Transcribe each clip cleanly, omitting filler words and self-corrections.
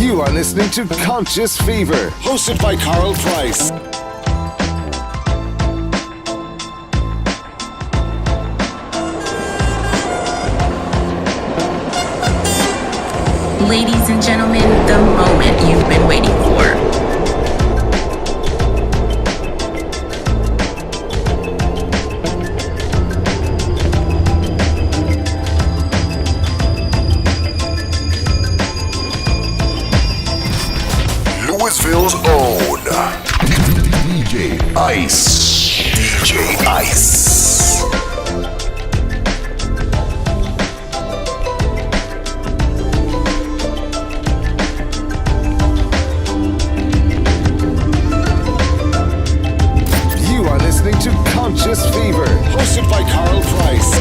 You are listening to Conscious Fever, hosted by Carl Price. Ladies and gentlemen, the moment you've been waiting for. Louisville's own DJ Ice. DJ Ice. You are listening to Conscious Fever, hosted by Carl Price.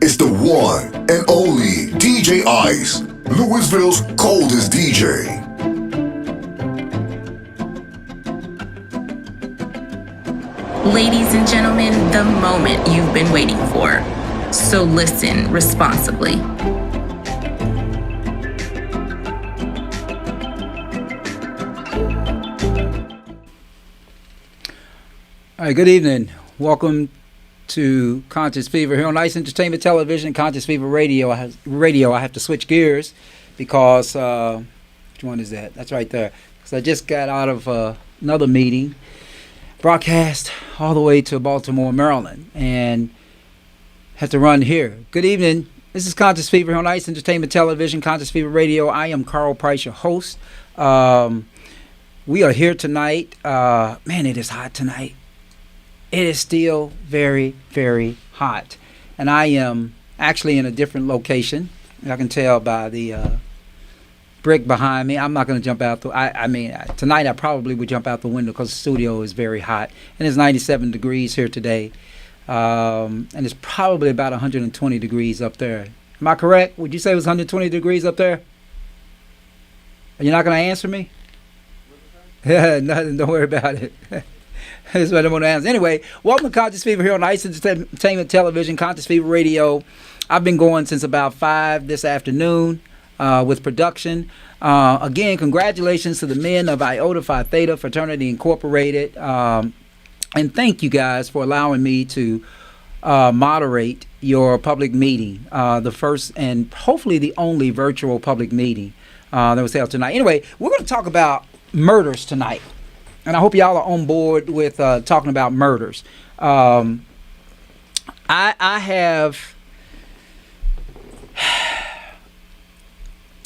It's the one and only DJ Ice, Louisville's coldest DJ. Ladies and gentlemen, the moment you've been waiting for. So listen responsibly. All right, good evening. Welcome to Conscious Fever here on Ice Entertainment Television, Conscious Fever Radio. I have to switch gears because which one is that? That's right there. Because I just got out of another meeting, broadcast all the way to Baltimore, Maryland, and have to run here. Good evening. This is Conscious Fever here on Ice Entertainment Television, Conscious Fever Radio. I am Carl Price, your host. We are here tonight. Man, it is hot tonight. It is still very, very hot. And I am actually in a different location. I can tell by the brick behind me. I'm not going to jump out. Tonight I probably would jump out the window because the studio is very hot. And it's 97 degrees here today. And it's probably about 120 degrees up there. Am I correct? Would you say it was 120 degrees up there? Are you not going to answer me? Yeah, nothing. Don't worry about it. That's what I'm going to answer. Anyway, welcome to Conscious Fever here on Ice Entertainment Television, Conscious Fever Radio. I've been going since about 5 this afternoon with production. Again, congratulations to the men of Iota Phi Theta Fraternity Incorporated. And thank you guys for allowing me to moderate your public meeting, the first and hopefully the only virtual public meeting that was held tonight. Anyway, we're going to talk about murders tonight. And I hope y'all are on board with talking about murders. I have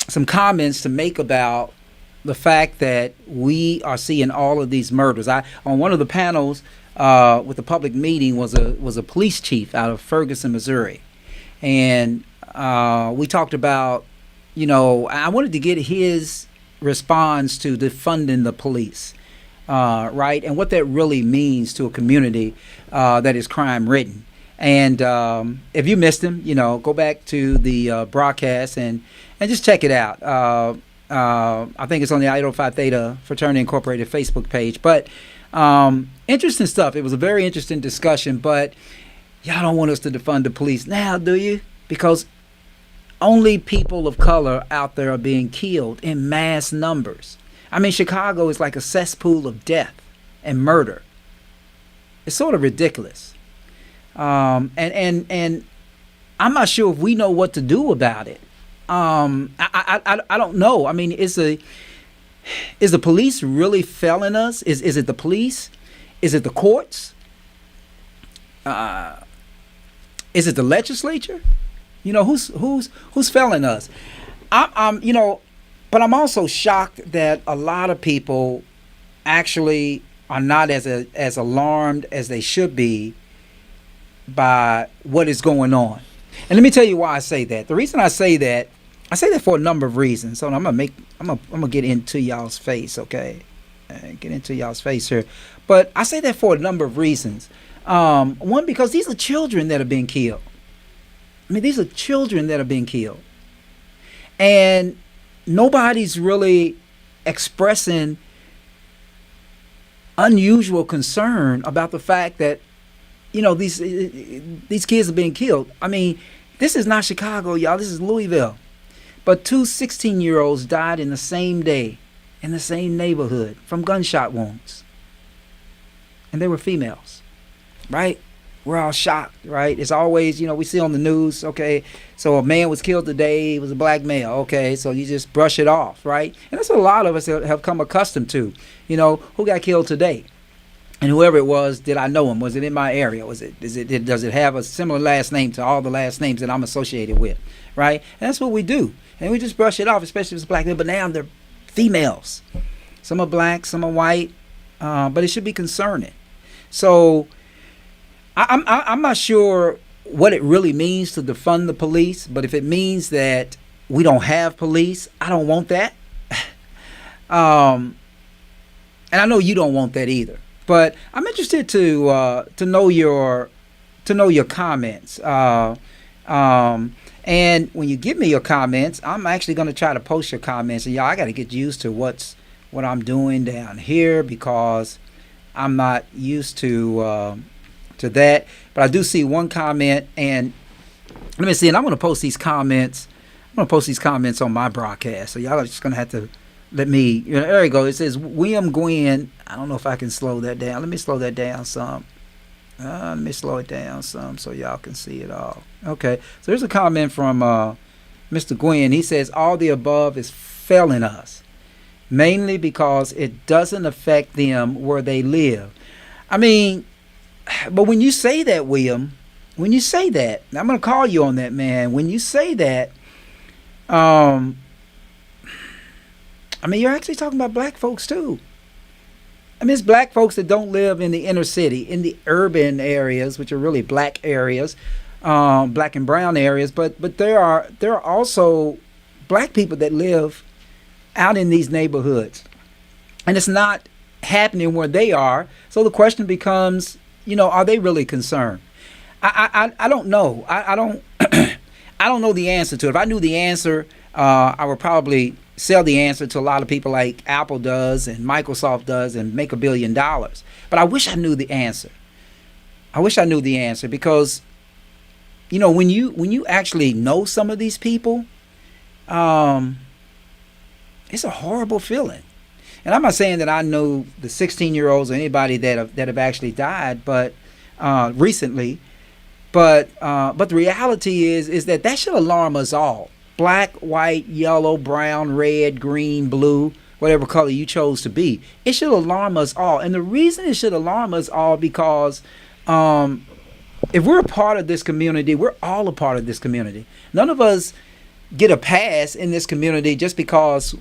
some comments to make about the fact that we are seeing all of these murders. On one of the panels with the public meeting was a police chief out of Ferguson, Missouri, and we talked about, I wanted to get his response to defunding the police. Right, and what that really means to a community that is crime-ridden. And if you missed him, go back to the broadcast and just check it out. I think it's on the Iota Phi Theta Fraternity Incorporated Facebook page. But interesting stuff. It was a very interesting discussion, but y'all don't want us to defund the police now, do you? Because only people of color out there are being killed in mass numbers. I mean, Chicago is like a cesspool of death and murder. It's sort of ridiculous. And I'm not sure if we know what to do about it. I don't know. I mean, is the police really failing us? Is it the police? Is it the courts? Is it the legislature? Who's failing us? But I'm also shocked that a lot of people actually are not as alarmed as they should be by what is going on. And let me tell you why I say that. The reason I say that for a number of reasons. So I'm gonna get into y'all's face, okay? Get into y'all's face here. But I say that for a number of reasons. One, because these are children that are being killed. I mean, these are children that are being killed. And nobody's really expressing unusual concern about the fact that, you know, these kids are being killed. I mean, this is not Chicago, y'all. This is Louisville. But 2 16-year-olds died in the same day, in the same neighborhood, from gunshot wounds. And they were females, right? We're all shocked, right? It's always, you know, we see on the news, okay, so a man was killed today, he was a black male, okay, so you just brush it off, right? And that's what a lot of us have come accustomed to. You know, who got killed today? And whoever it was, did I know him? Was it in my area? Does it have a similar last name to all the last names that I'm associated with, right? And that's what we do. And we just brush it off, especially if it's black men. But now they're females. Some are black, some are white. But it should be concerning. So I'm not sure what it really means to defund the police. But if it means that we don't have police, I don't want that. And I know you don't want that either. But I'm interested to know your comments. And when you give me your comments, I'm actually going to try to post your comments. And y'all, I got to get used to what I'm doing down here because I'm not used to that. But I do see one comment, and let me see. And I'm going to post these comments. I'm going to post these comments on my broadcast. So y'all are just going to have to let me. You know, there you go. It says William Gwynn. I don't know if I can slow that down. Let me slow that down some. Let me slow it down some so y'all can see it all. Okay, so there's a comment from Mr. Gwynn. He says, all the above is failing us, mainly because it doesn't affect them where they live. I mean, but when you say that, William, when you say that, I'm going to call you on that, man. When you say that, I mean, you're actually talking about black folks, too. I mean, it's black folks that don't live in the inner city, in the urban areas, which are really black areas, black and brown areas. But there are also black people that live out in these neighborhoods, and it's not happening where they are. So the question becomes, you know, are they really concerned? I don't know. I don't I don't know the answer to it. If I knew the answer, I would probably sell the answer to a lot of people like Apple does and Microsoft does and make $1 billion. But I wish I knew the answer. I wish I knew the answer because, you know, when you actually know some of these people, it's a horrible feeling. And I'm not saying that I know the 16-year-olds or anybody that have actually died, but recently. But the reality is that should alarm us all. Black, white, yellow, brown, red, green, blue, whatever color you chose to be. It should alarm us all. And the reason it should alarm us all because if we're a part of this community, we're all a part of this community. None of us get a pass in this community just because,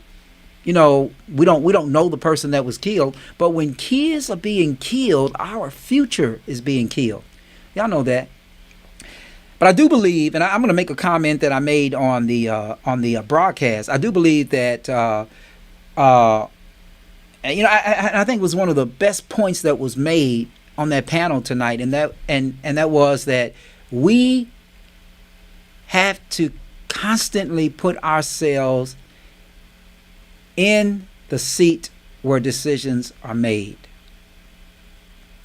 you know, we don't know the person that was killed. But when kids are being killed, our future is being killed. Y'all know that. But I do believe, and I'm going to make a comment that I made on the broadcast. I do believe that, you know, I think it was one of the best points that was made on that panel tonight, and that was that we have to constantly put ourselves in the seat where decisions are made.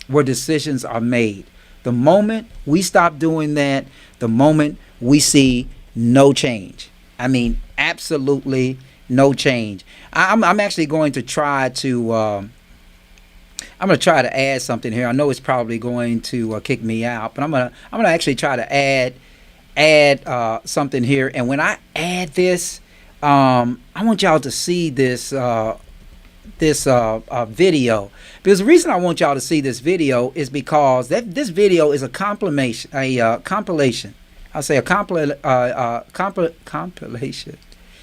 Where decisions are made. The moment we stop doing that, the moment we see no change. I mean, absolutely no change. I'm actually going to try to I'm going to try to add something here. I know it's probably going to kick me out, but I'm gonna actually try to add something here. And when I add this, I want y'all to see this video, because the reason I want y'all to see this video is because this video is a compilation. I'll say a compilation.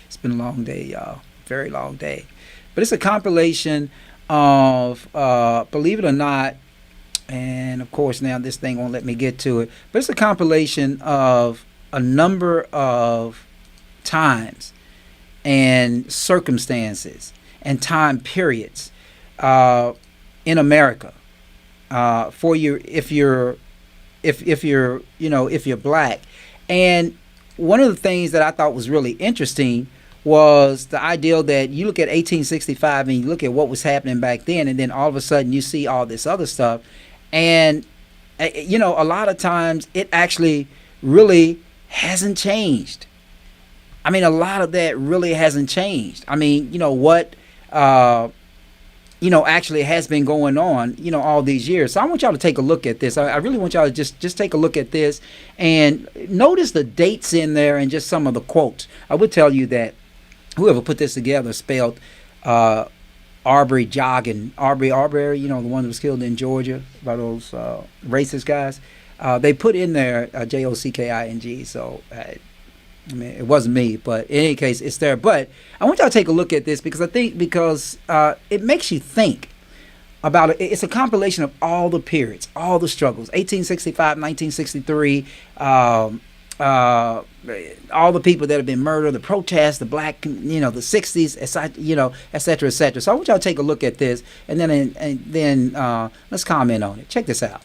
It's been a long day, y'all. Very long day. But it's a compilation of, believe it or not, and of course now this thing won't let me get to it, but it's a compilation of a number of times and circumstances and time periods in America for you if you're black. And one of the things that I thought was really interesting was the ideal that you look at 1865 and you look at what was happening back then, and then all of a sudden you see all this other stuff. And, a lot of times it actually really hasn't changed. I mean, a lot of that really hasn't changed. I mean, what actually has been going on, all these years. So I want y'all to take a look at this. I really want y'all to just take a look at this and notice the dates in there and just some of the quotes. I would tell you that whoever put this together spelled Arbery Joggin, Arbery, the one that was killed in Georgia by those racist guys. They put in there Jocking. So it wasn't me, but in any case, it's there. But I want y'all to take a look at this because it makes you think about it. It's a compilation of all the periods, all the struggles, 1865, 1963, all the people that have been murdered, the protests, the black, the 60s, et cetera, et cetera. So I want y'all to take a look at this and then let's comment on it. Check this out.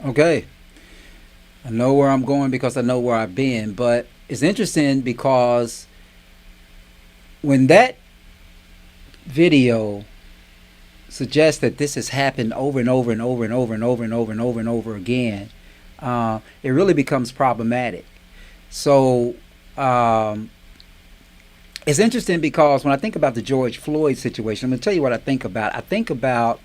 Okay. I know where I'm going because I know where I've been, but it's interesting because when that video suggests that this has happened over and over and over and over and over and over and over and over again, it really becomes problematic. So it's interesting because when I think about the George Floyd situation, I'm going to tell you what I think about. I think about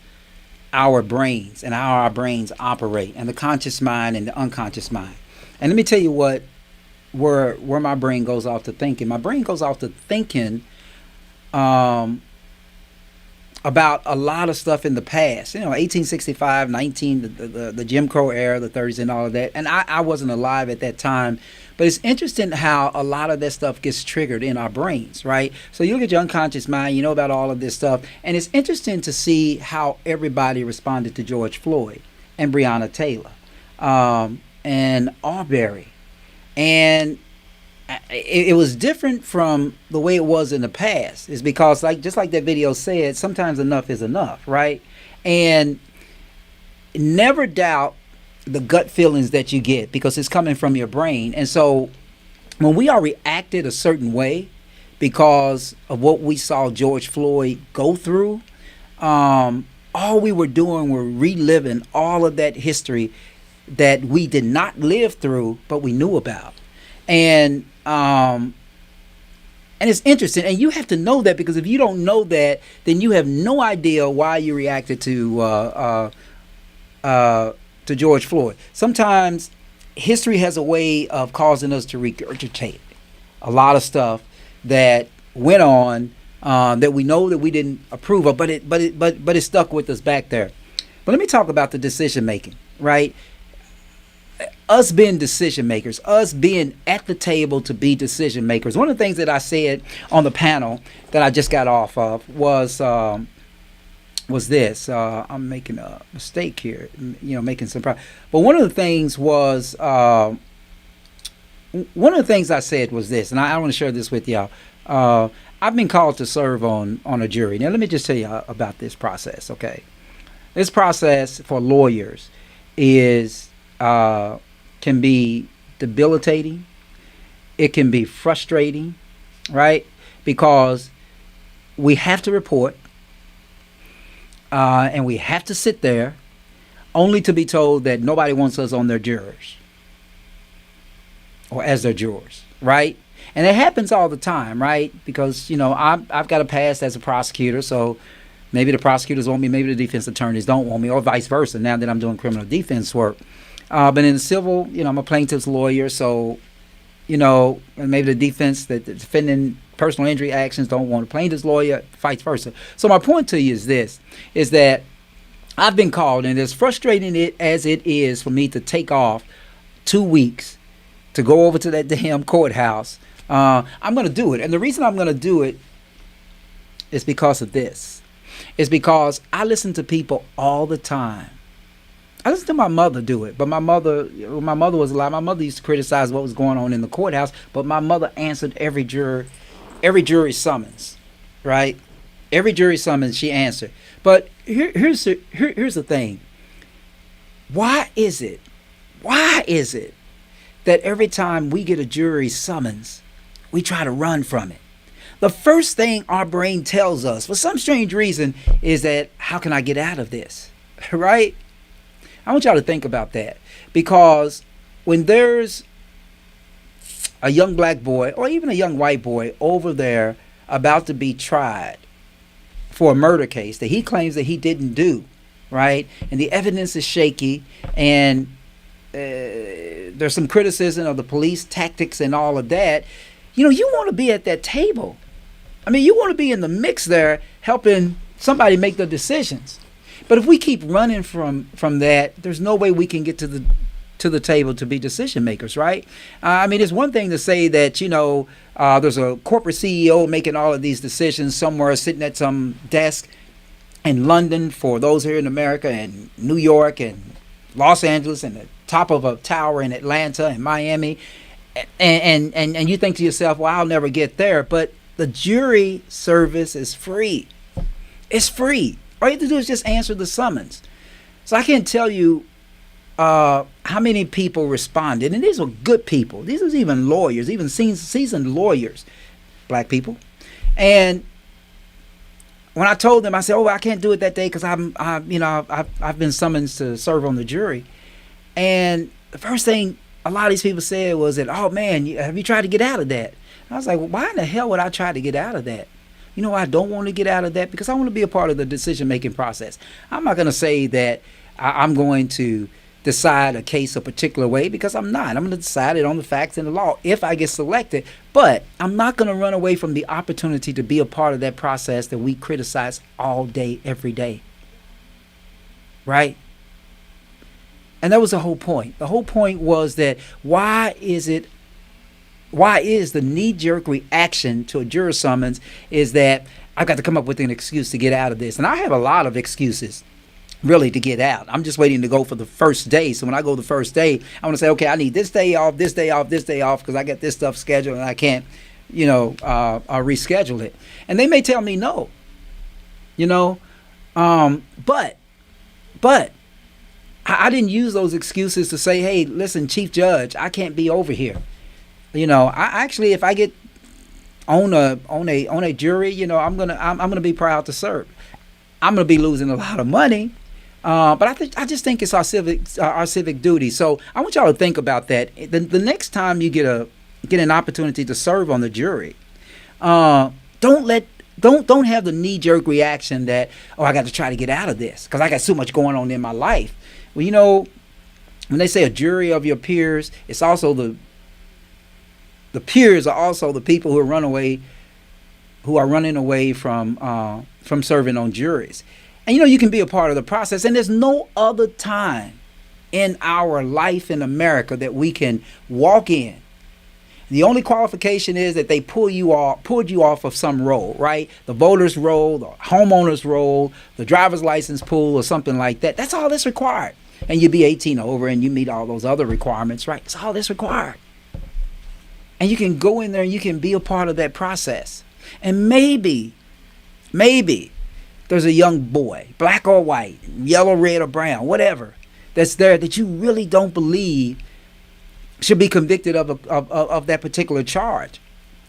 our brains and how our brains operate, and the conscious mind and the unconscious mind. And let me tell you where my brain goes off to thinking. My brain goes off to thinking about a lot of stuff in the past. 1865, the Jim Crow era, the 30s and all of that. And I wasn't alive at that time. But it's interesting how a lot of that stuff gets triggered in our brains, right? So you look at your unconscious mind, you know about all of this stuff. And it's interesting to see how everybody responded to George Floyd and Breonna Taylor and Arbery. And it was different from the way it was in the past. It's because, just like that video said, sometimes enough is enough, right? And never doubt the gut feelings that you get because it's coming from your brain. And so when we are reacted a certain way because of what we saw George Floyd go through, all we were doing were reliving all of that history that we did not live through, but we knew about. And it's interesting, and you have to know that, because if you don't know that, then you have no idea why you reacted to George Floyd. Sometimes history has a way of causing us to regurgitate a lot of stuff that went on, that we know that we didn't approve of, but it stuck with us back there. But let me talk about the decision making, right? Us being decision makers, us being at the table to be decision makers. One of the things that I said on the panel that I just got off of was this. I'm making a mistake here, making some progress. But one of the things was, one of the things I said was this, and I want to share this with y'all. I've been called to serve on a jury. Now, let me just tell you about this process, okay? This process for lawyers is can be debilitating. It can be frustrating, right? Because we have to report, and we have to sit there only to be told that nobody wants us on their jurors or as their jurors, right? And it happens all the time, right? Because, I've got a past as a prosecutor, so maybe the prosecutors want me, maybe the defense attorneys don't want me, or vice versa, now that I'm doing criminal defense work. But in the civil, I'm a plaintiff's lawyer, so, and maybe the defense, the defending personal injury actions don't want a plaintiff's lawyer, vice versa. So my point to you is this, is that I've been called, and as frustrating as it is for me to take off 2 weeks to go over to that damn courthouse, I'm going to do it. And the reason I'm going to do it is because of this. It's because I listen to people all the time. I listen to my mother do it, but when my mother was alive, my mother used to criticize what was going on in the courthouse, but my mother answered every jury summons, right? Every jury summons she answered. But here's the thing. Why is it that every time we get a jury summons, we try to run from it? The first thing our brain tells us, for some strange reason, is that, how can I get out of this, right? I want y'all to think about that, because when there's a young black boy or even a young white boy over there about to be tried for a murder case that he claims that he didn't do, right? And the evidence is shaky, and there's some criticism of the police tactics and all of that. You want to be at that table. I mean, you want to be in the mix there, helping somebody make the decisions. But if we keep running from that, there's no way we can get to the table to be decision makers, right? I mean, it's one thing to say that, there's a corporate CEO making all of these decisions somewhere, sitting at some desk in London, for those here in America, and New York and Los Angeles, and the top of a tower in Atlanta and Miami. And you think to yourself, well, I'll never get there. But the jury service is free. It's free. All you have to do is just answer the summons. So I can't tell you how many people responded. And these were good people. These was even lawyers, even seasoned lawyers, black people. And when I told them, I said, I can't do it that day because I've been summoned to serve on the jury. And the first thing a lot of these people said was that, oh man, have you tried to get out of that? And I was like, well, why in the hell would I try to get out of that? I don't want to get out of that, because I want to be a part of the decision-making process. I'm not going to say that I'm going to decide a case a particular way, because I'm not. I'm going to decide it on the facts and the law if I get selected. But I'm not going to run away from the opportunity to be a part of that process that we criticize all day, every day. Right? And that was the whole point. The whole point was that why is the knee-jerk reaction to a juror summons is that I've got to come up with an excuse to get out of this. And I have a lot of excuses, really, to get out. I'm just waiting to go for the first day. So when I go the first day, I want to say, okay, I need this day off, this day off, this day off, because I got this stuff scheduled and I can't, reschedule it. And they may tell me no, but I didn't use those excuses to say, hey, listen, Chief Judge, I can't be over here. I actually, if I get on a jury, I'm gonna be proud to serve. I'm gonna be losing a lot of money, But I just think it's our civic duty. So I want y'all to think about that. The next time you get an opportunity to serve on the jury, don't have the knee jerk reaction that, oh, I got to try to get out of this because I got so much going on in my life. Well, when they say a jury of your peers, it's also the peers are also the people who are running away from serving on juries. And you can be a part of the process, and there's no other time in our life in America that we can walk in. The only qualification is that they pulled you off of some roll, right? The voter's roll, the homeowner's roll, the driver's license pool, or something like that. That's all that's required. And you be 18 or over, and you meet all those other requirements, right? That's all that's required. And you can go in there and you can be a part of that process. And maybe there's a young boy, black or white, yellow, red, or brown, whatever, that's there that you really don't believe should be convicted of that particular charge.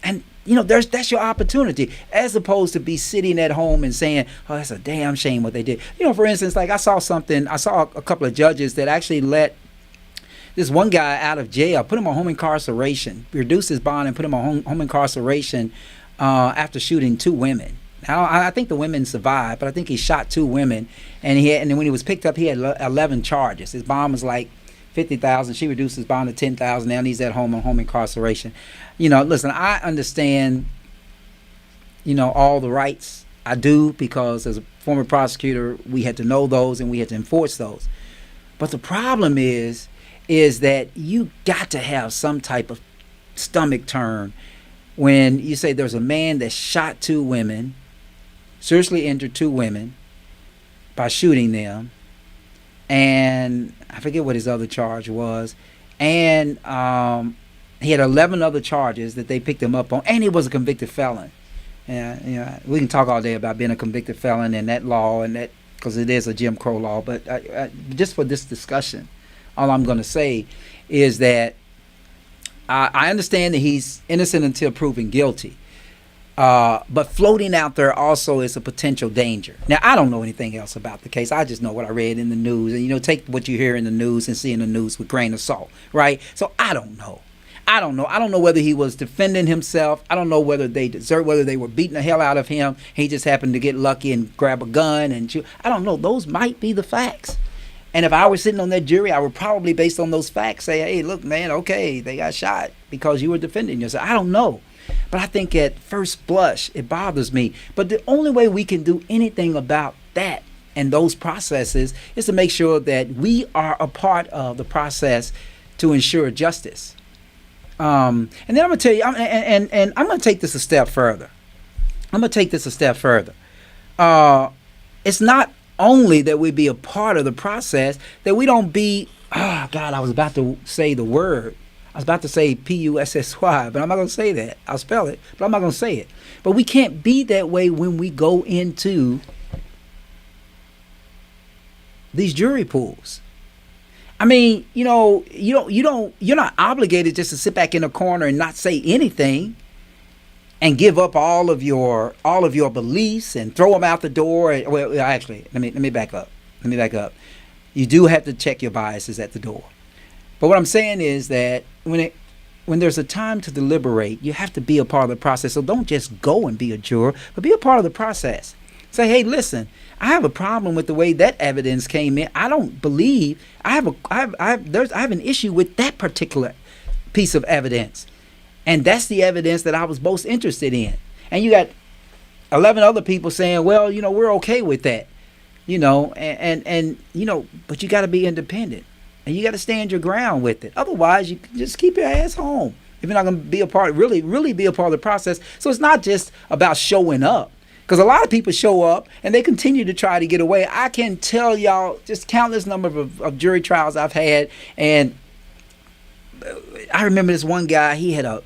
And that's your opportunity, as opposed to be sitting at home and saying, oh, that's a damn shame what they did. For instance, like I saw a couple of judges that actually let this one guy out of jail, put him on home incarceration, reduced his bond and put him on home incarceration after shooting 2 women. Now, I think the women survived, but I think he shot 2 women, and then when he was picked up, he had 11 charges. His bond was like $50,000. She reduced his bond to $10,000. Now he's at home on home incarceration. Listen, I understand, all the rights. I do, because as a former prosecutor, we had to know those and we had to enforce those. But the problem is that you got to have some type of stomach turn when you say there's a man that shot 2 women, seriously injured 2 women by shooting them, and I forget what his other charge was, and he had 11 other charges that they picked him up on, and he was a convicted felon. And we can talk all day about being a convicted felon and that law, and that, because it is a Jim Crow law. But just for this discussion, all I'm going to say is that I understand that he's innocent until proven guilty. But floating out there also is a potential danger. Now, I don't know anything else about the case. I just know what I read in the news. And, take what you hear in the news and see in the news with grain of salt, right? So I don't know. I don't know whether he was defending himself. I don't know whether whether they were beating the hell out of him. He just happened to get lucky and grab a gun and shoot. I don't know. Those might be the facts. And if I were sitting on that jury, I would probably, based on those facts, say, hey, look, man, okay, they got shot because you were defending yourself. I don't know. But I think at first blush, it bothers me. But the only way we can do anything about that and those processes is to make sure that we are a part of the process to ensure justice. And then I'm going to tell you, and I'm going to take this a step further. It's not only that we be a part of the process, that we don't be, oh, God, I was about to say the word. I was about to say P-U-S-S-Y, but I'm not going to say that. I'll spell it, but I'm not going to say it. But we can't be that way when we go into these jury pools. I mean, you're not obligated just to sit back in a corner and not say anything and give up all of your beliefs and throw them out the door. Well, actually, let me back up. You do have to check your biases at the door. But what I'm saying is that when there's a time to deliberate, you have to be a part of the process. So don't just go and be a juror, but be a part of the process. Say, hey, listen, I have a problem with the way that evidence came in. I don't believe I have an issue with that particular piece of evidence, and that's the evidence that I was most interested in. And you got 11 other people saying, well, we're okay with that, and but you got to be independent. And you got to stand your ground with it. Otherwise, you can just keep your ass home if you're not going to be a part, really be a part of the process. So it's not just about showing up, because a lot of people show up and they continue to try to get away. I can tell y'all just countless number of jury trials I've had, and I remember this one guy. He had the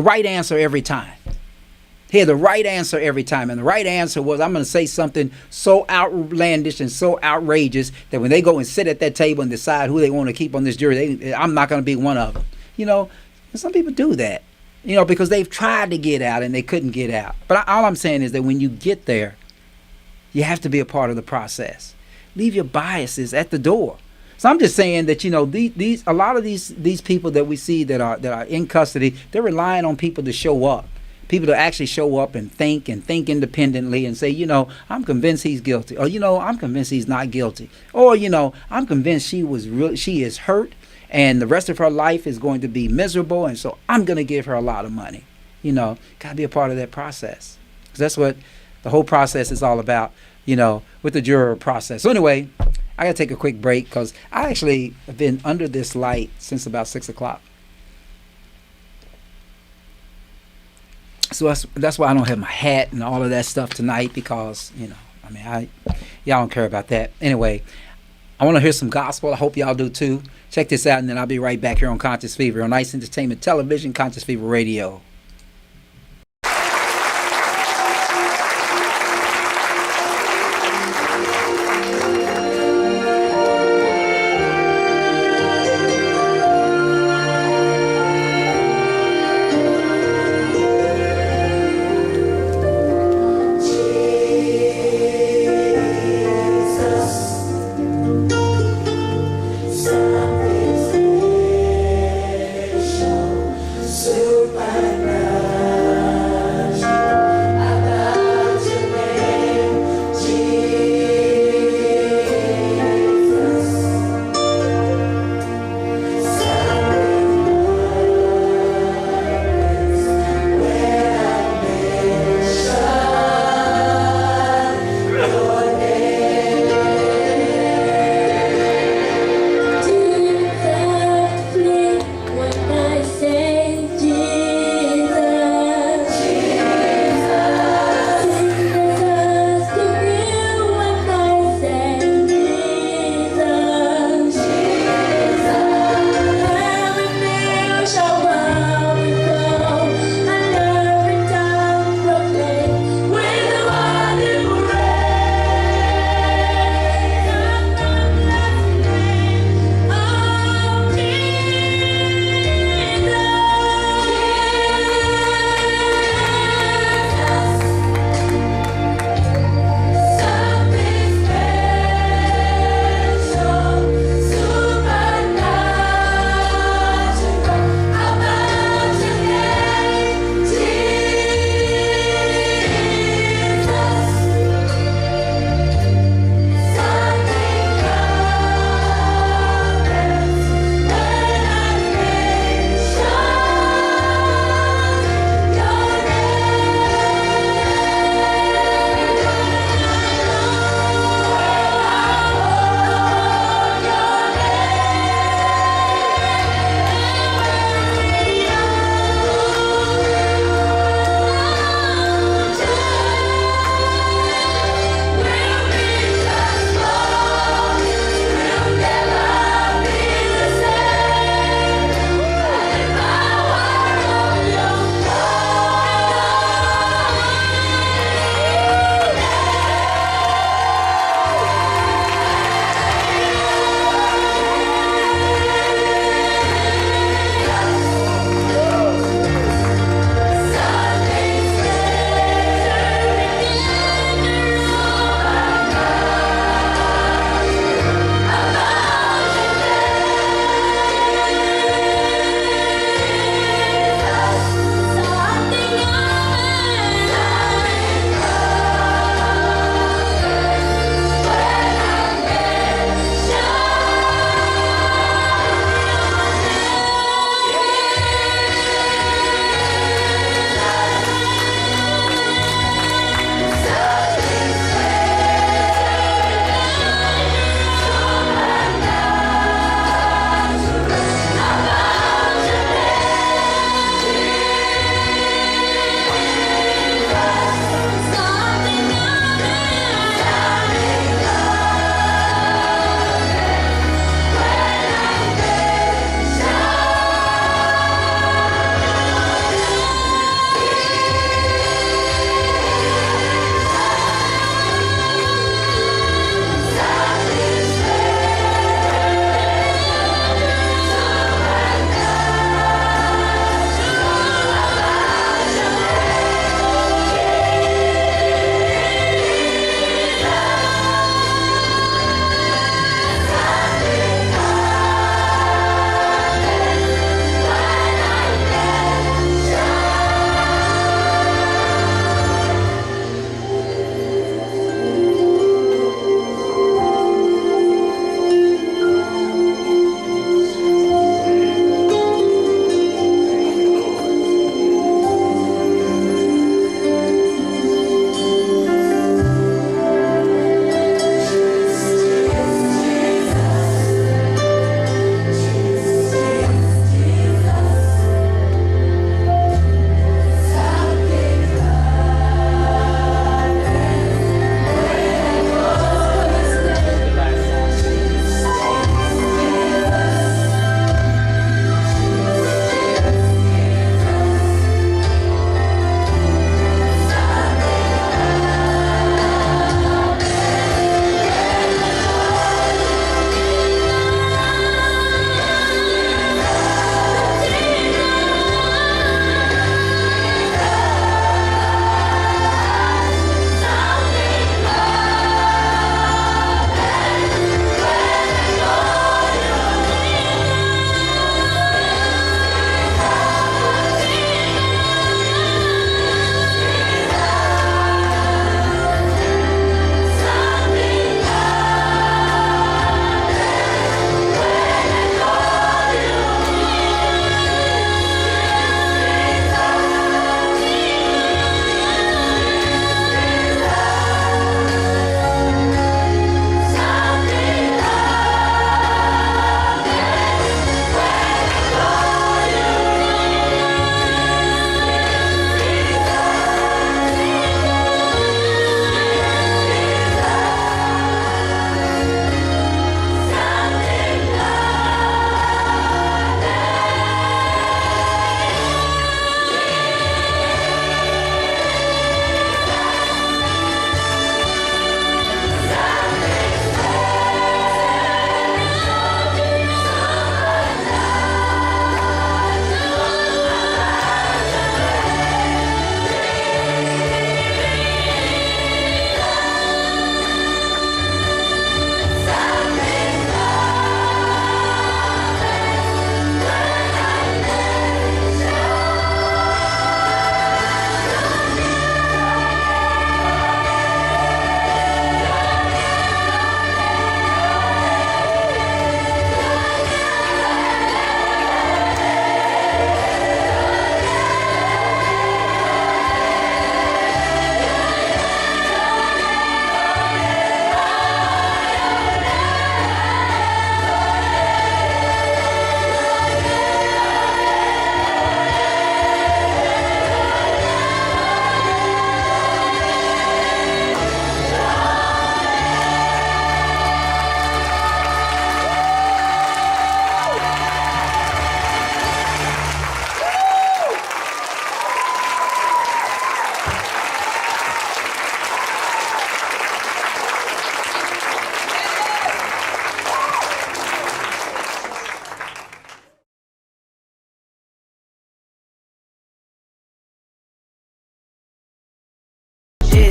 right answer every time. He had the right answer every time, and the right answer was, I'm going to say something so outlandish and so outrageous that when they go and sit at that table and decide who they want to keep on this jury, I'm not going to be one of them. And some people do that, because they've tried to get out and they couldn't get out. But all I'm saying is that when you get there, You have to be a part of the process. Leave your biases at the door. So I'm just saying that, you know, these a lot of these people that we see that are in custody, they're relying on people to show up. People to actually show up and think independently and say, you know, I'm convinced he's guilty, or, you know, I'm convinced he's not guilty, or, you know, I'm convinced she is hurt and the rest of her life is going to be miserable, and so I'm going to give her a lot of money. You know, got to be a part of that process, because that's what the whole process is all about, you know, with the juror process. So anyway, I got to take a quick break because I actually have been under this light since about 6 o'clock. So that's why I don't have my hat and all of that stuff tonight, because, you know, I mean, y'all don't care about that. Anyway, I want to hear some gospel. I hope y'all do too. Check this out, and then I'll be right back here on Conscious Fever, on Ice Entertainment Television, Conscious Fever Radio. Supernatural.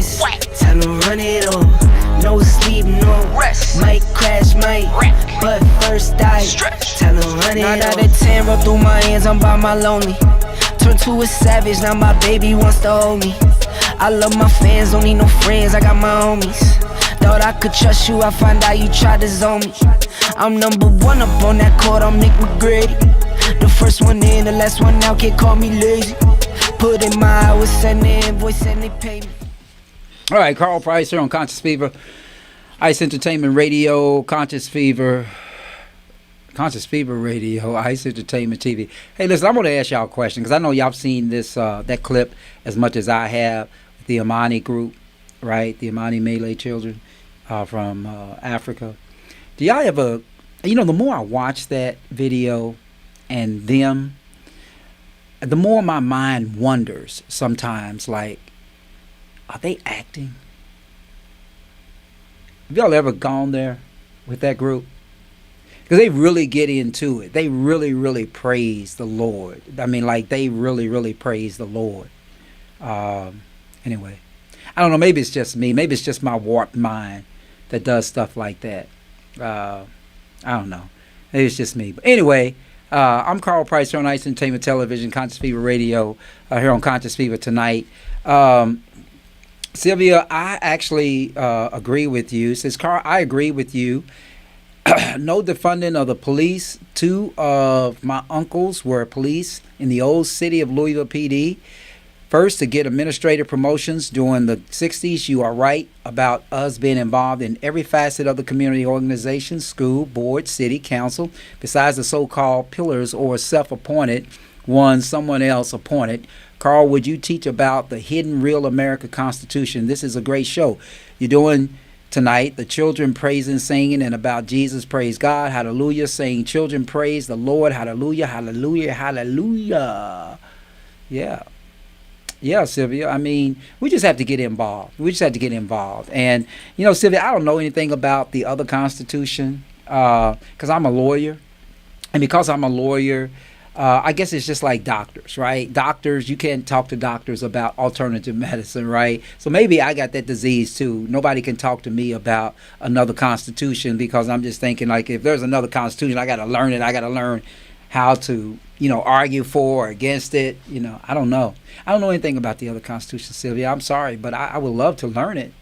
this. Tell them run it on. No sleep, no rest. Might crash, might wreck. But first I tell them run it on. 9 out of 10 roll through my hands, I'm by my lonely. Turned to a savage, now my baby wants to hold me. I love my fans, don't need no friends, I got my homies. Thought I could trust you, I find out you tried to zone me. I'm number one up on that court, I'm Nick McGrady. The first one in, the last one out, can't call me lazy. Put in my hours, send the invoice and they pay me. All right, Carl Price here on Conscious Fever, Ice Entertainment Radio, Conscious Fever Radio, Ice Entertainment TV. Hey, listen, I want to ask y'all a question because I know y'all seen this that clip as much as I have. The Imani group, right? The Imani Malay children from Africa. Do y'all ever, the more I watch that video and them, the more my mind wonders sometimes, like, are they acting? Have y'all ever gone there with that group? Because they really get into it. They really, really praise the Lord. I mean, like, they really, really praise the Lord. Anyway, I don't know. Maybe it's just me. Maybe it's just my warped mind that does stuff like that. I don't know. Maybe it's just me. But anyway, I'm Carl Price here on Ice Entertainment Television, Conscious Fever Radio, here on Conscious Fever tonight. Sylvia, I actually agree with you. Says Carl, I agree with you. No defunding of the police. 2 of my uncles were police in the old city of Louisville PD. First, to get administrative promotions during the 60s. You are right about us being involved in every facet of the community organization, school, board, city, council, besides the so-called pillars or self-appointed ones someone else appointed. Carl, would you teach about the hidden real America Constitution? This is a great show. You're doing tonight the children praising, singing, and about Jesus, praise God, hallelujah, saying children praise the Lord, hallelujah, hallelujah, hallelujah. Yeah, Sylvia. I mean, we just have to get involved. And, Sylvia, I don't know anything about the other Constitution because I'm a lawyer. And because I'm a lawyer, I guess it's just like doctors, right? Doctors, you can't talk to doctors about alternative medicine, right? So maybe I got that disease too. Nobody can talk to me about another Constitution because I'm just thinking, like, if there's another Constitution, I got to learn it. I got to learn how to, argue for or against it. I don't know. I don't know anything about the other Constitution, Sylvia. I'm sorry, but I would love to learn it.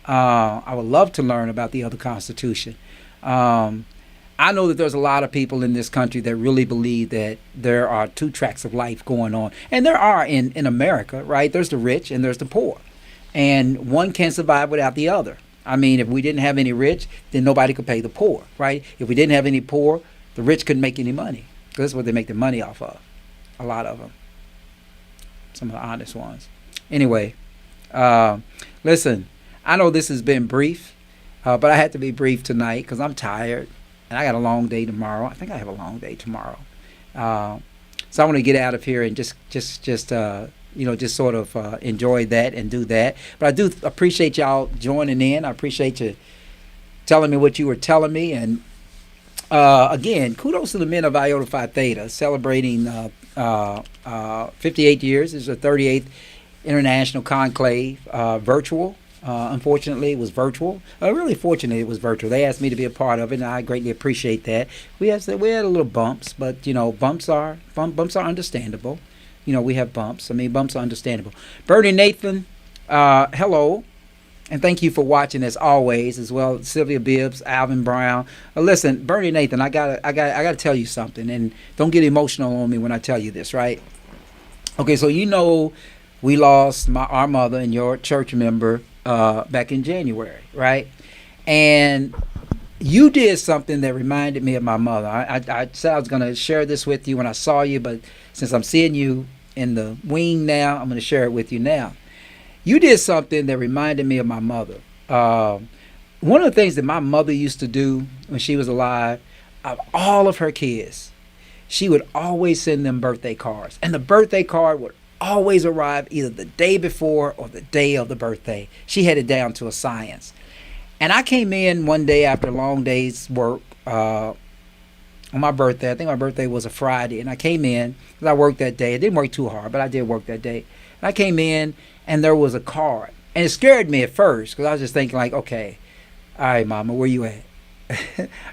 I would love to learn about the other Constitution. I know that there's a lot of people in this country that really believe that there are 2 tracks of life going on. And there are in America, right? There's the rich and there's the poor. And one can't survive without the other. I mean, if we didn't have any rich, then nobody could pay the poor, right? If we didn't have any poor, the rich couldn't make any money. That's what they make their money off of. A lot of them. Some of the honest ones. Anyway, listen, I know this has been brief, but I had to be brief tonight because I'm tired and I got a long day tomorrow. I think I have a long day tomorrow. So I want to get out of here and just sort of enjoy that and do that. But I do appreciate y'all joining in. I appreciate you telling me what you were telling me. And again, kudos to the men of Iota Phi Theta celebrating 58 years. This is the 38th International Conclave, virtual. Unfortunately, it was virtual. Really fortunate it was virtual. They asked me to be a part of it, and I greatly appreciate that. We had a little bumps, but bumps are understandable. We have bumps. I mean, bumps are understandable. Bernie Nathan, hello. And thank you for watching as always, as well as Sylvia Bibbs, Alvin Brown. Listen, Bernie Nathan, I gotta tell you something, and don't get emotional on me when I tell you this, right? Okay, so we lost our mother and your church member back in January, right? And you did something that reminded me of my mother. I said I was gonna share this with you when I saw you, but since I'm seeing you in the wing now, I'm gonna share it with you now. You did something that reminded me of my mother. One of the things that my mother used to do when she was alive, of all of her kids, she would always send them birthday cards. And the birthday card would always arrive either the day before or the day of the birthday. She had it down to a science. And I came in one day after a long day's work on my birthday. I think my birthday was a Friday. And I came in, because I worked that day. I didn't work too hard, but I did work that day. And I came in, and there was a card. And it scared me at first because I was just thinking like, okay, all right, mama, where you at?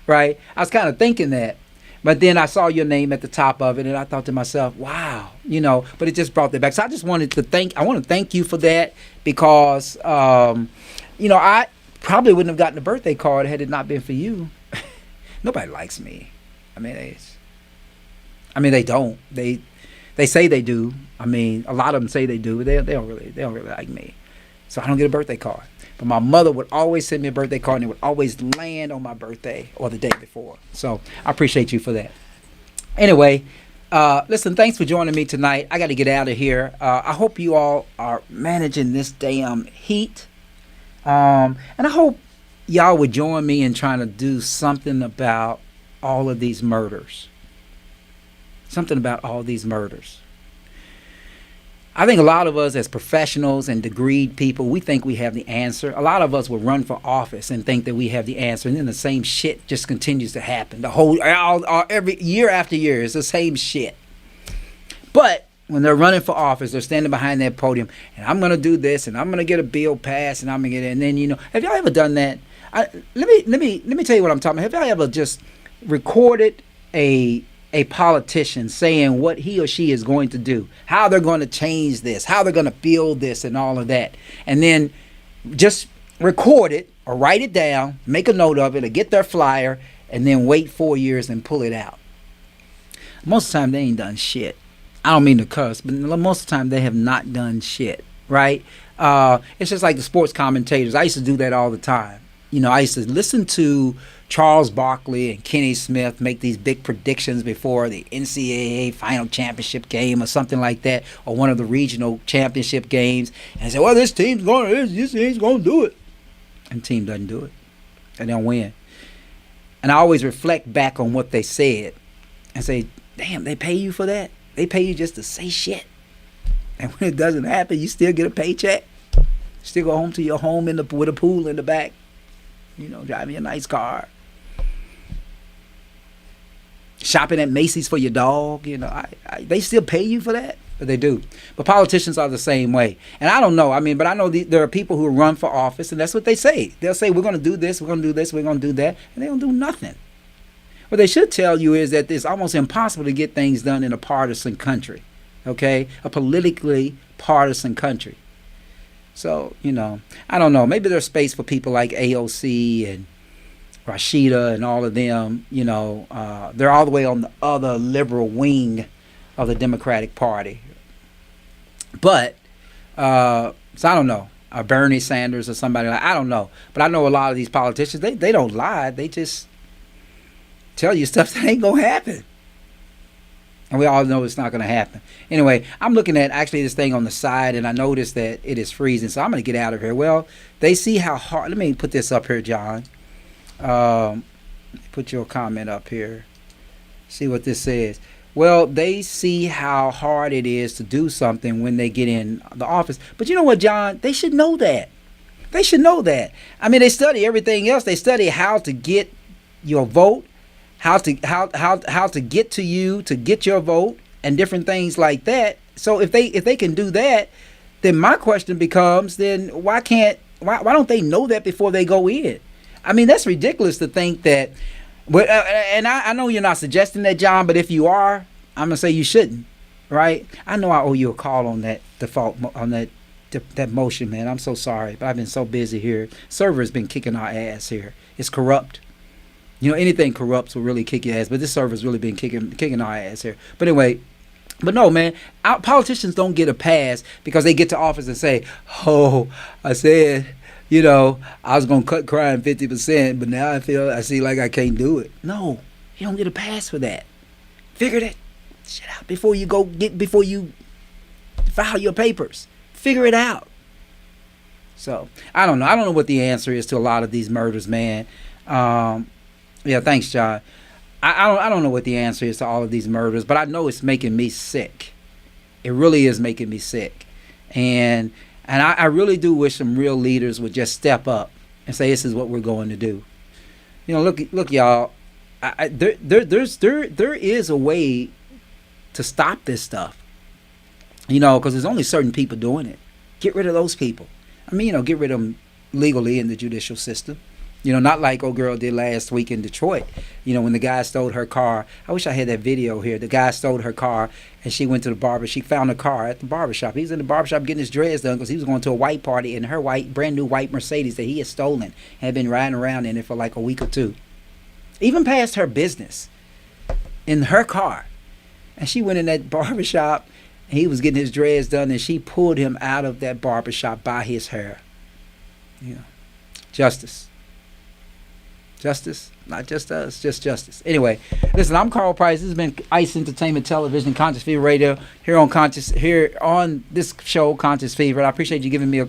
Right? I was kind of thinking that. But then I saw your name at the top of it, and I thought to myself, wow, but it just brought that back. So I just wanted to thank you for that because, I probably wouldn't have gotten a birthday card had it not been for you. Nobody likes me. I mean, they don't. They say they do. I mean, a lot of them say they do, but they don't really like me. So I don't get a birthday card. But my mother would always send me a birthday card, and it would always land on my birthday or the day before. So I appreciate you for that. Anyway, listen, thanks for joining me tonight. I got to get out of here. I hope you all are managing this damn heat. And I hope y'all would join me in trying to do something about all of these murders. Something about all these murders. I think a lot of us as professionals and degreed people, we think we have the answer. A lot of us will run for office and think that we have the answer, and then the same shit just continues to happen. Every year after year, it's the same shit. But when they're running for office, they're standing behind that podium, and I'm going to do this, and I'm going to get a bill passed, and I'm going to get it. And then, have y'all ever done that? Let me tell you what I'm talking about. Have y'all ever just recorded a politician saying what he or she is going to do, how they're going to change this, how they're going to build this and all of that, and then just record it or write it down, make a note of it or get their flyer, and then wait 4 years and pull it out? Most of the time they ain't done shit. I don't mean to cuss, but most of the time they have not done shit, right? It's just like the sports commentators. I used to do that all the time. I used to listen to Charles Barkley and Kenny Smith make these big predictions before the NCAA final championship game or something like that, or one of the regional championship games, and say, well, this team's going to do it. And the team doesn't do it. And they'll win. And I always reflect back on what they said and say, damn, they pay you for that? They pay you just to say shit. And when it doesn't happen, you still get a paycheck. Still go home to your home with a pool in the back. Driving a nice car. Shopping at Macy's for your dog. They still pay you for that? But they do. But politicians are the same way. And I don't know. But I know there are people who run for office, and that's what they say. They'll say, we're going to do this, we're going to do this, we're going to do that. And they don't do nothing. What they should tell you is that it's almost impossible to get things done in a partisan country. Okay? A politically partisan country. So, I don't know. Maybe there's space for people like AOC and Rashida and all of them. They're all the way on the other liberal wing of the Democratic Party. But, so I don't know. Bernie Sanders or somebody I don't know. But I know a lot of these politicians, they don't lie. They just tell you stuff that ain't going to happen. And we all know it's not going to happen. Anyway, I'm looking at actually this thing on the side, and I noticed that it is freezing. So I'm going to get out of here. Well, they see how hard. Let me put this up here, John. Put your comment up here. See what this says. Well, they see how hard it is to do something when they get in the office. But you know what, John? They should know that. They should know that. They study everything else. They study how to get your vote. How to get to you to get your vote and different things like that. So if they can do that, then my question becomes, then why don't they know that before they go in? That's ridiculous to think that. But and I know you're not suggesting that, John, but if you are, I'm gonna say you shouldn't, right? I know I owe you a call on that that motion, man. I'm so sorry, but I've been so busy here. Server's been kicking our ass here. It's corrupt. Anything corrupts will really kick your ass, but this server's really been kicking our ass here. But anyway, but no, man, our politicians don't get a pass because they get to office and say, oh, I said, I was going to cut crime 50%, but now I see like I can't do it. No, you don't get a pass for that. Figure that shit out before you file your papers. Figure it out. So, I don't know. I don't know what the answer is to a lot of these murders, man. Yeah, thanks, John. I don't know what the answer is to all of these murders, but I know it's making me sick. It really is making me sick. And I really do wish some real leaders would just step up and say, this is what we're going to do. Look, y'all. There is a way to stop this stuff. Because there's only certain people doing it. Get rid of those people. I mean, get rid of them legally in the judicial system. Not like old girl did last week in Detroit. When the guy stole her car. I wish I had that video here. The guy stole her car, and she went to the barber. She found the car at the barbershop. He was in the barbershop getting his dreads done because he was going to a white party in her brand new white Mercedes that he had stolen. Had been riding around in it for like a week or two. Even past her business in her car. And she went in that barbershop, and he was getting his dreads done, and she pulled him out of that barbershop by his hair. Justice. Justice, not just us, just justice. Anyway, listen, I'm Carl Price. This has been Ice Entertainment Television, Conscious Fever Radio, here on this show, Conscious Fever. I appreciate you giving me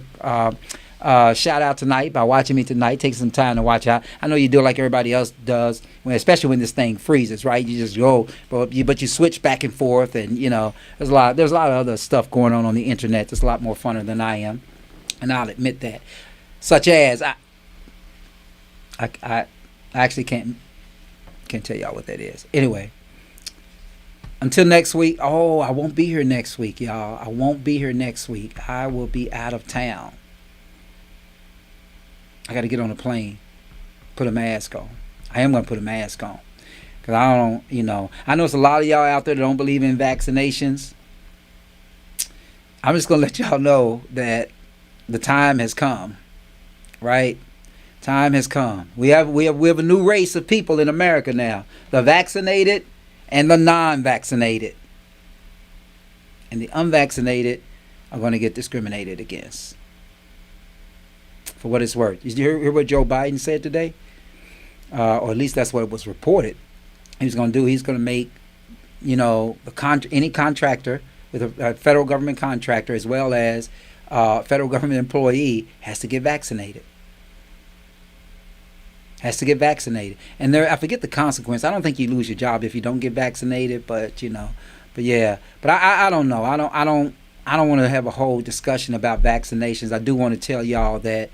a shout out tonight by watching me tonight. Take some time to watch out. I know you do it like everybody else does, especially when this thing freezes, right? You just go, but you switch back and forth, and there's a lot of other stuff going on the internet that's a lot more funner than I am, and I'll admit that. Such as I actually can't tell y'all what that is. Anyway, until next week. Oh, I won't be here next week, y'all. I won't be here next week. I will be out of town. I got to get on a plane, put a mask on. I am going to put a mask on because I don't, I know it's a lot of y'all out there that don't believe in vaccinations. I'm just going to let y'all know that the time has come, right? Time has come. We have a new race of people in America now. The vaccinated and the non-vaccinated. And the unvaccinated are going to get discriminated against. For what it's worth. Did you hear what Joe Biden said today? Or at least that's what was reported. He's going to do. He's going to make, any contractor with a federal government contractor as well as federal government employee has to get vaccinated. Has to get vaccinated. And I forget the consequence. I don't think you lose your job if you don't get vaccinated, but yeah. But I don't know. I don't want to have a whole discussion about vaccinations. I do want to tell y'all that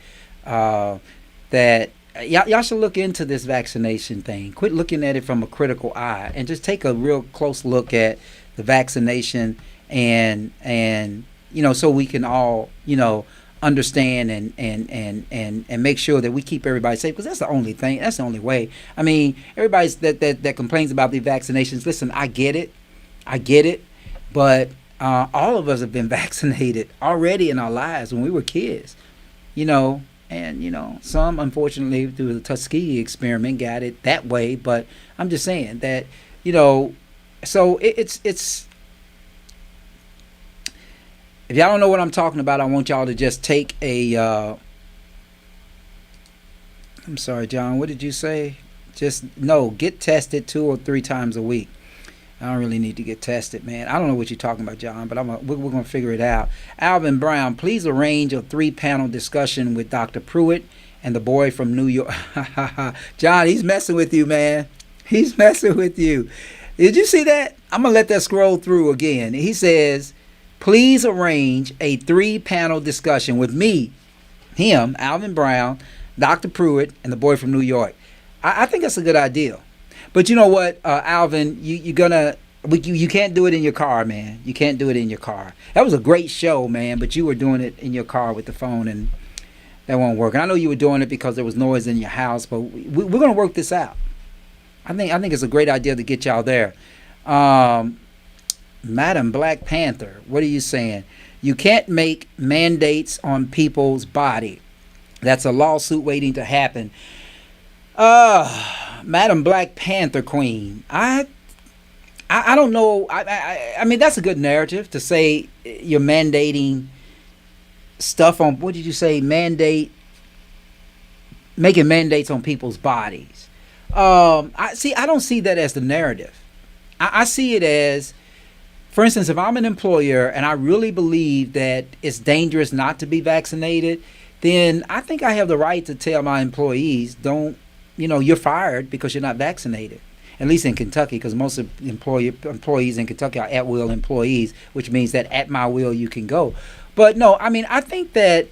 y'all should look into this vaccination thing. Quit looking at it from a critical eye and just take a real close look at the vaccination and so we can all, understand and make sure that we keep everybody safe, because that's the only thing. That's the only way. I mean, everybody that complains about the vaccinations. Listen, I get it, but all of us have been vaccinated already in our lives when we were kids, and some unfortunately through the Tuskegee experiment got it that way. But I'm just saying that so it's. If y'all don't know what I'm talking about, I want y'all to just take a, I'm sorry, John, what did you say? Get tested 2 or 3 times a week. I don't really need to get tested, man. I don't know what you're talking about, John, but we're going to figure it out. Alvin Brown, please arrange a 3-panel discussion with Dr. Pruitt and the boy from New York. John, he's messing with you, man. He's messing with you. Did you see that? I'm going to let that scroll through again. He says, please arrange a 3-panel discussion with me, him, Alvin Brown, Dr. Pruitt, and the boy from New York. I think that's a good idea. But you know what, Alvin, you can't do it in your car, man. You can't do it in your car. That was a great show, man, but you were doing it in your car with the phone, and that won't work. And I know you were doing it because there was noise in your house, but we're going to work this out. I think it's a great idea to get y'all there. Madam Black Panther, what are you saying? You can't make mandates on people's body. That's a lawsuit waiting to happen. Madam Black Panther Queen, I don't know. I mean, that's a good narrative to say you're mandating stuff on, what did you say? Making mandates on people's bodies. I don't see that as the narrative. I see it as, for instance, if I'm an employer and I really believe that it's dangerous not to be vaccinated, then I think I have the right to tell my employees, you're fired because you're not vaccinated. At least in Kentucky, because most of employees in Kentucky are at-will employees, which means that at my will you can go. But no, I mean, I think that,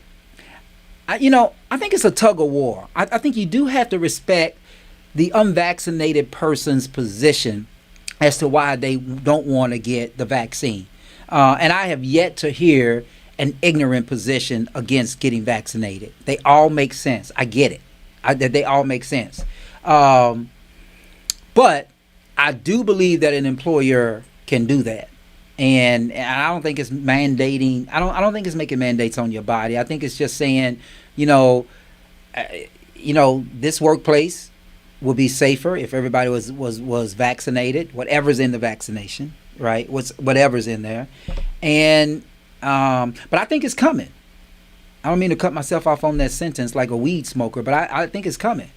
I think it's a tug of war. I think you do have to respect the unvaccinated person's position as to why they don't want to get the vaccine. And I have yet to hear an ignorant position against getting vaccinated. They all make sense. I get it. They all make sense. But I do believe that an employer can do that. And I don't think it's mandating. I don't think it's making mandates on your body. I think it's just saying, this workplace will be safer if everybody was vaccinated. Whatever's in the vaccination, right? Whatever's in there, and but I think it's coming. I don't mean to cut myself off on that sentence like a weed smoker, but I think it's coming.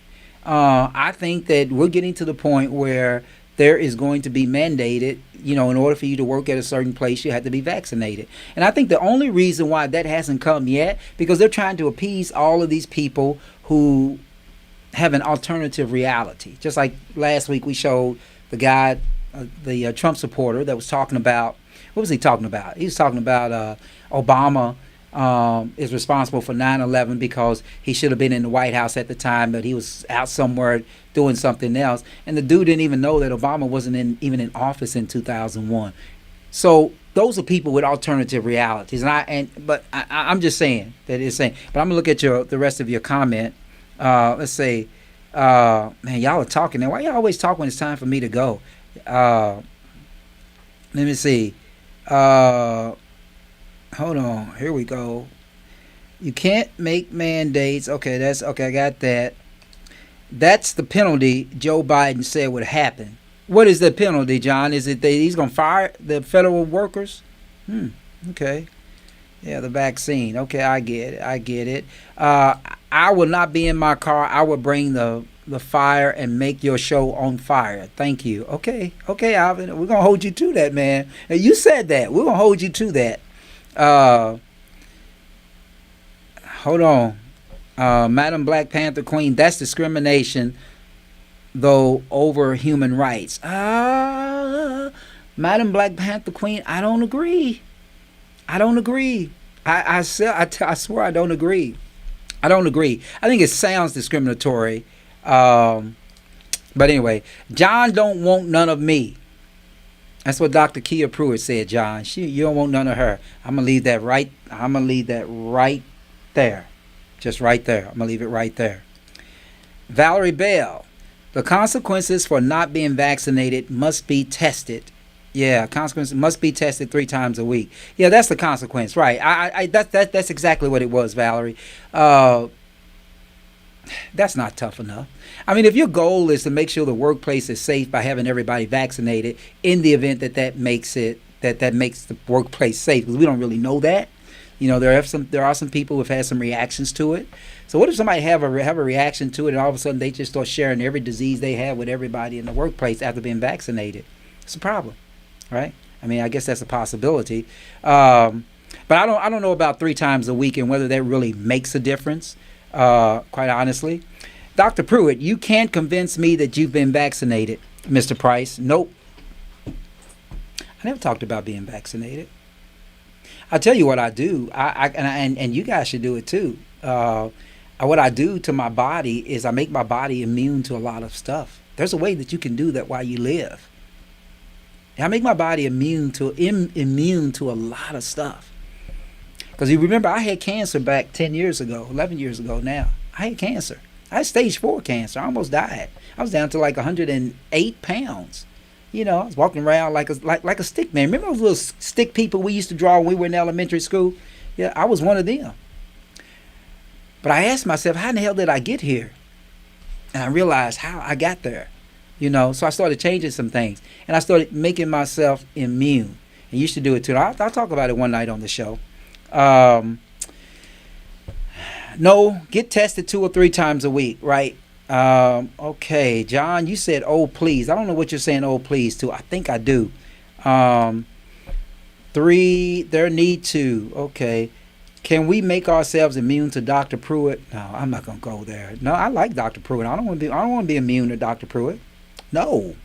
I think that we're getting to the point where there is going to be mandated, in order for you to work at a certain place, you have to be vaccinated. And I think the only reason why that hasn't come yet, because they're trying to appease all of these people who have an alternative reality. Just like last week we showed the guy, the Trump supporter that was talking about, what was he talking about? He was talking about Obama is responsible for 9/11 because he should have been in the White House at the time, but he was out somewhere doing something else. And the dude didn't even know that Obama wasn't even in office in 2001. So those are people with alternative realities. But I'm just saying that it's saying. But I'm gonna look at the rest of your comment. Let's say, man, y'all are talking now. Why y'all always talk when it's time for me to go? Let me see. Hold on. Here we go. You can't make mandates. Okay, I got that. That's the penalty Joe Biden said would happen. What is the penalty, John? Is it that he's going to fire the federal workers? Okay. Yeah, the vaccine. Okay, I get it. I will not be in my car. I will bring the fire and make your show on fire. Thank you. Okay, Alvin. We're going to hold you to that, man. You said that. We're going to hold you to that. Hold on. Madam Black Panther Queen, that's discrimination, though, over human rights. Madam Black Panther Queen, I don't agree. I swear I don't agree. I think it sounds discriminatory. But anyway, John don't want none of me. That's what Dr. Kia Pruitt said, John. You don't want none of her. I'm gonna leave that right there. Just right there. I'm gonna leave it right there. Valerie Bell, the consequences for not being vaccinated must be tested. Yeah, consequences must be tested 3 times a week. Yeah, that's the consequence, right? That's exactly what it was, Valerie. That's not tough enough. I mean, if your goal is to make sure the workplace is safe by having everybody vaccinated, in the event that makes the workplace safe, because we don't really know that. There are some people who've had some reactions to it. So what if somebody have a reaction to it, and all of a sudden they just start sharing every disease they have with everybody in the workplace after being vaccinated? It's a problem, right? I mean, I guess that's a possibility. But I don't know about 3 times a week and whether that really makes a difference. Quite honestly, Dr. Pruitt, you can't convince me that you've been vaccinated, Mr. Price. Nope. I never talked about being vaccinated. I'll tell you what I do. And you guys should do it too. What I do to my body is I make my body immune to a lot of stuff. There's a way that you can do that while you live. And I make my body immune to a lot of stuff. Because you remember, I had cancer back 11 years ago now. I had cancer. I had stage 4 cancer. I almost died. I was down to like 108 pounds. I was walking around like a stick man. Remember those little stick people we used to draw when we were in elementary school? Yeah, I was one of them. But I asked myself, how in the hell did I get here? And I realized how I got there. So I started changing some things. And I started making myself immune. And you should do it too. I'll talk about it one night on the show. No, get tested 2 or 3 times a week, right? Okay, John, you said, oh, please. I don't know what you're saying, oh, please, to. I think I do. 3, there need to. Okay. Can we make ourselves immune to Dr. Pruitt? No, I'm not going to go there. No, I like Dr. Pruitt. I don't want to be immune to Dr. Pruitt. No,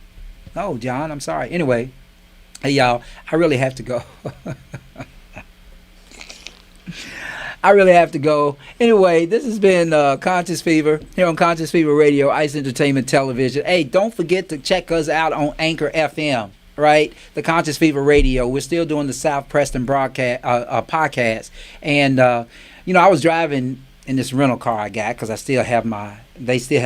John, I'm sorry. Anyway, hey, y'all, I really have to go. Anyway, this has been Conscious Fever here on Conscious Fever Radio, Ice Entertainment Television. Hey, don't forget to check us out on Anchor FM. right? The Conscious Fever Radio. We're still doing the South Preston broadcast podcast. And, I was driving in this rental car I got because they still have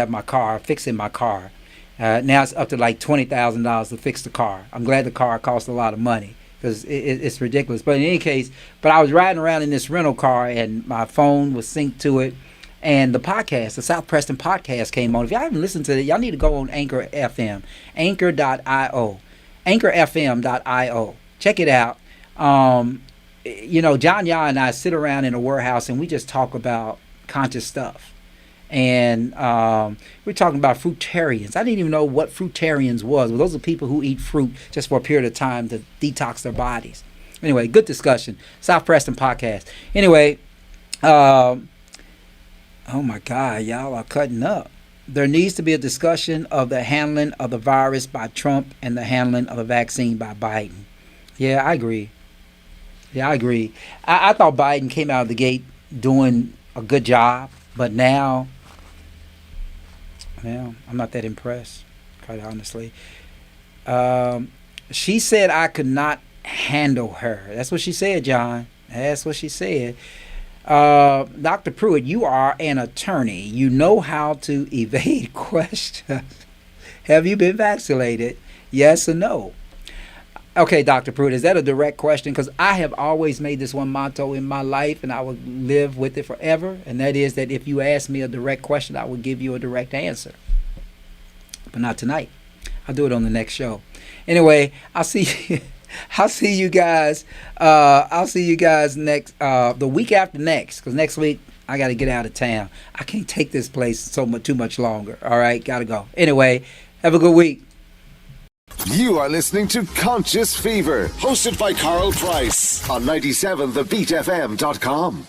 my car, fixing my car. Now it's up to like $20,000 to fix the car. I'm glad the car costs a lot of money because it's ridiculous. But in any case, I was riding around in this rental car and my phone was synced to it. And the podcast, the South Preston podcast came on. If y'all haven't listened to it, y'all need to go on Anchor FM, anchor.io, anchorfm.io. Check it out. John Yah and I sit around in a warehouse and we just talk about conscious stuff. And we're talking about fruitarians. I didn't even know what fruitarians was. Well, those are people who eat fruit just for a period of time to detox their bodies. Anyway, good discussion. South Preston podcast. Anyway, oh my God, y'all are cutting up. There needs to be a discussion of the handling of the virus by Trump and the handling of the vaccine by Biden. Yeah, I agree. I thought Biden came out of the gate doing a good job, but now, I'm not that impressed, quite honestly. She said I could not handle her. That's what she said, John. That's what she said. Dr. Pruitt, you are an attorney. You know how to evade questions. Have you been vaccinated? Yes or no? Okay, Dr. Pruitt, is that a direct question? Because I have always made this one motto in my life, and I will live with it forever. And that is that if you ask me a direct question, I will give you a direct answer. But not tonight. I'll do it on the next show. Anyway, I'll see you guys. I'll see you guys next the week after next, because next week I got to get out of town. I can't take this place too much longer. All right, gotta go. Anyway, have a good week. You are listening to Conscious Fever, hosted by Carl Price on 97thebeatfm.com.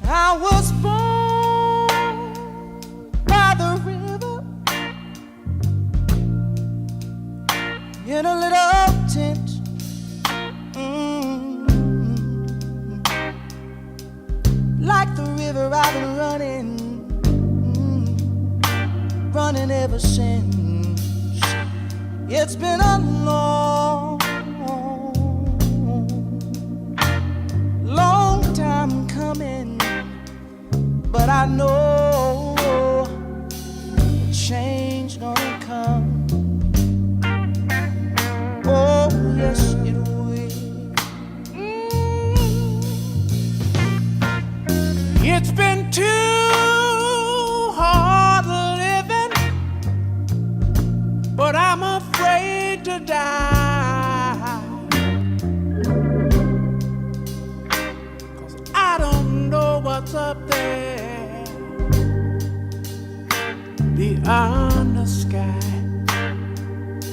I was born by the river in a little tent. Like the river I've been running ever since. It's been a long time coming, but I know change gonna come. Oh yes it will. It's been too hard living, but I'm afraid to die, 'cause I don't know what's up there beyond the sky.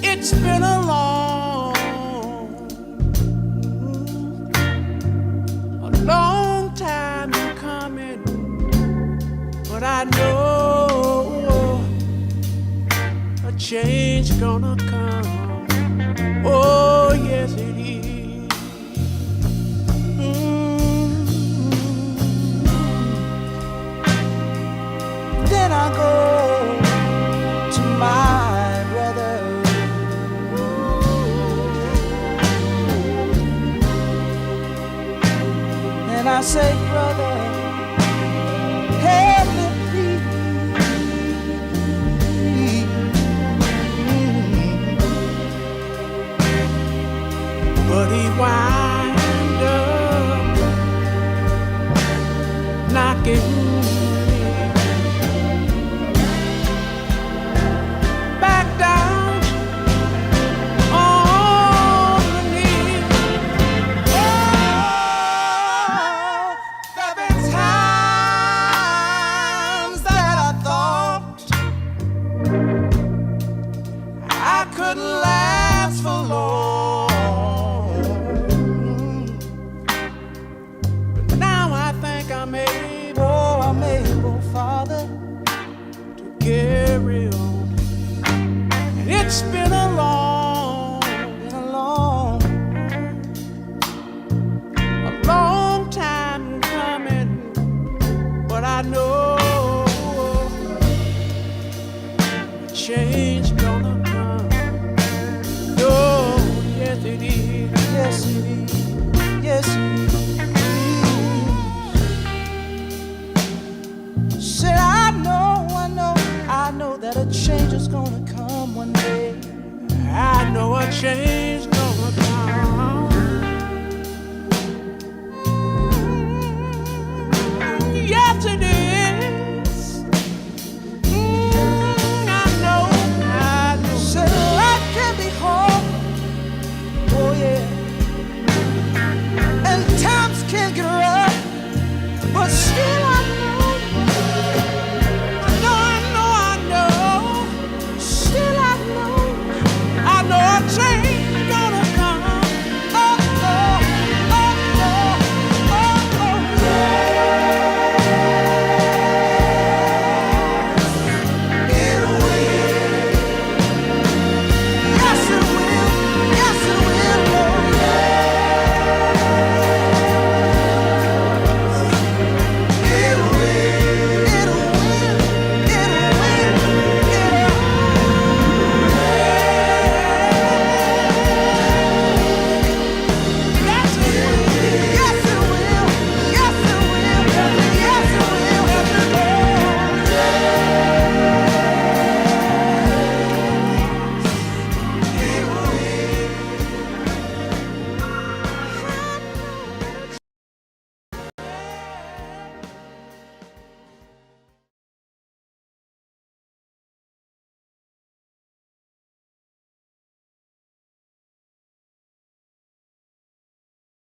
It's been a long time coming, but I know a change gonna come. Oh yes it is. Then I go to my brother. And I say, brother, help me please. But he wind up knocking back down on the knee. Oh, there've been times that I thought I couldn't last for long, but now I think I'm able, Father, to carry on. And it's been a long time coming, but I know change change.